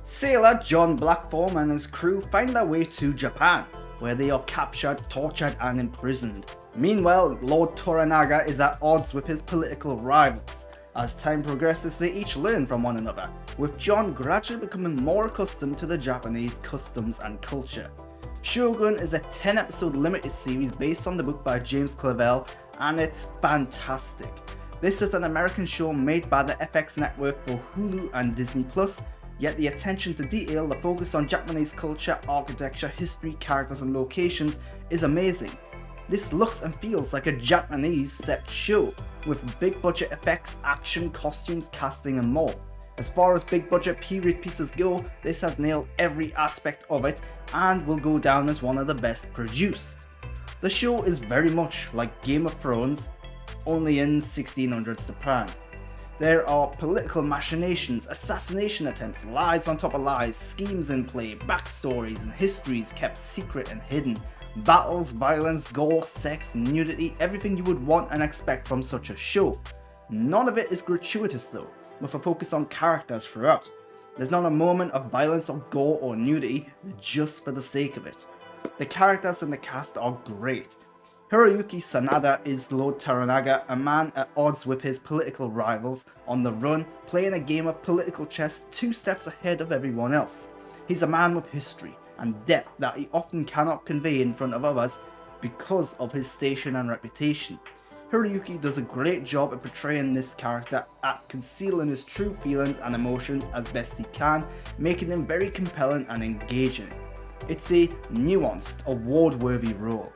Sailor John Blackthorne and his crew find their way to Japan, where they are captured, tortured and imprisoned. Meanwhile, Lord Toranaga is at odds with his political rivals. As time progresses, they each learn from one another, with John gradually becoming more accustomed to the Japanese customs and culture. Shogun is a 10-episode limited series based on the book by James Clavell, and it's fantastic. This is an American show made by the FX network for Hulu and Disney+, yet the attention to detail, the focus on Japanese culture, architecture, history, characters and locations is amazing. This looks and feels like a Japanese set show, with big budget effects, action, costumes, casting and more. As far as big budget period pieces go, this has nailed every aspect of it and will go down as one of the best produced. The show is very much like Game of Thrones, only in 1600s Japan. There are political machinations, assassination attempts, lies on top of lies, schemes in play, backstories and histories kept secret and hidden, battles, violence, gore, sex, nudity, everything you would want and expect from such a show. None of it is gratuitous though, with a focus on characters throughout. There's not a moment of violence or gore or nudity just for the sake of it. The characters and the cast are great. Hiroyuki Sanada is Lord Toranaga, a man at odds with his political rivals, on the run, playing a game of political chess 2 steps ahead of everyone else. He's a man with history and depth that he often cannot convey in front of others because of his station and reputation. Hiroyuki does a great job at portraying this character, at concealing his true feelings and emotions as best he can, making him very compelling and engaging. It's a nuanced, award-worthy role.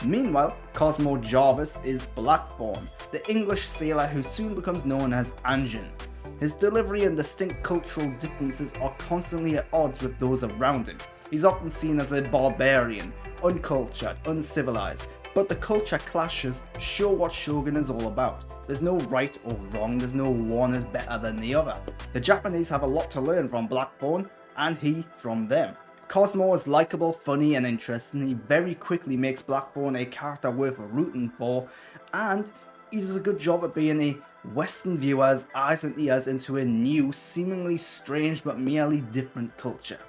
Meanwhile, Cosmo Jarvis is Blackthorne, the English sailor who soon becomes known as Anjin. His delivery and distinct cultural differences are constantly at odds with those around him. He's often seen as a barbarian, uncultured, uncivilized, but the culture clashes show what Shogun is all about. There's no right or wrong, there's no one is better than the other. The Japanese have a lot to learn from Blackthorne, and he from them. Cosmo is likeable, funny and interesting. He very quickly makes Blackthorne a character worth rooting for, and he does a good job at being a Western viewer's eyes and ears into a new, seemingly strange but merely different culture.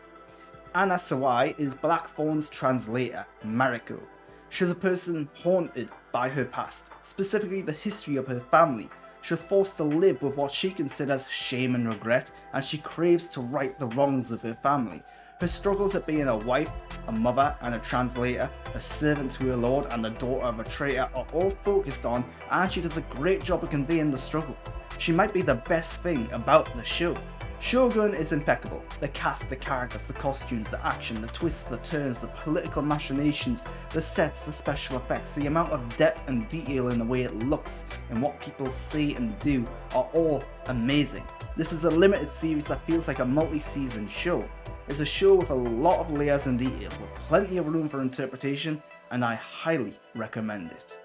Anna Sawai is Blackthorne's translator, Mariko. She's a person haunted by her past, specifically the history of her family. She's forced to live with what she considers shame and regret, and she craves to right the wrongs of her family. Her struggles at being a wife, a mother and a translator, a servant to her lord and the daughter of a traitor are all focused on, and she does a great job of conveying the struggle. She might be the best thing about the show. Shogun is impeccable. The cast, the characters, the costumes, the action, the twists, the turns, the political machinations, the sets, the special effects, the amount of depth and detail in the way it looks and what people say and do are all amazing. This is a limited series that feels like a multi-season show. It's a show with a lot of layers and detail, with plenty of room for interpretation, and I highly recommend it.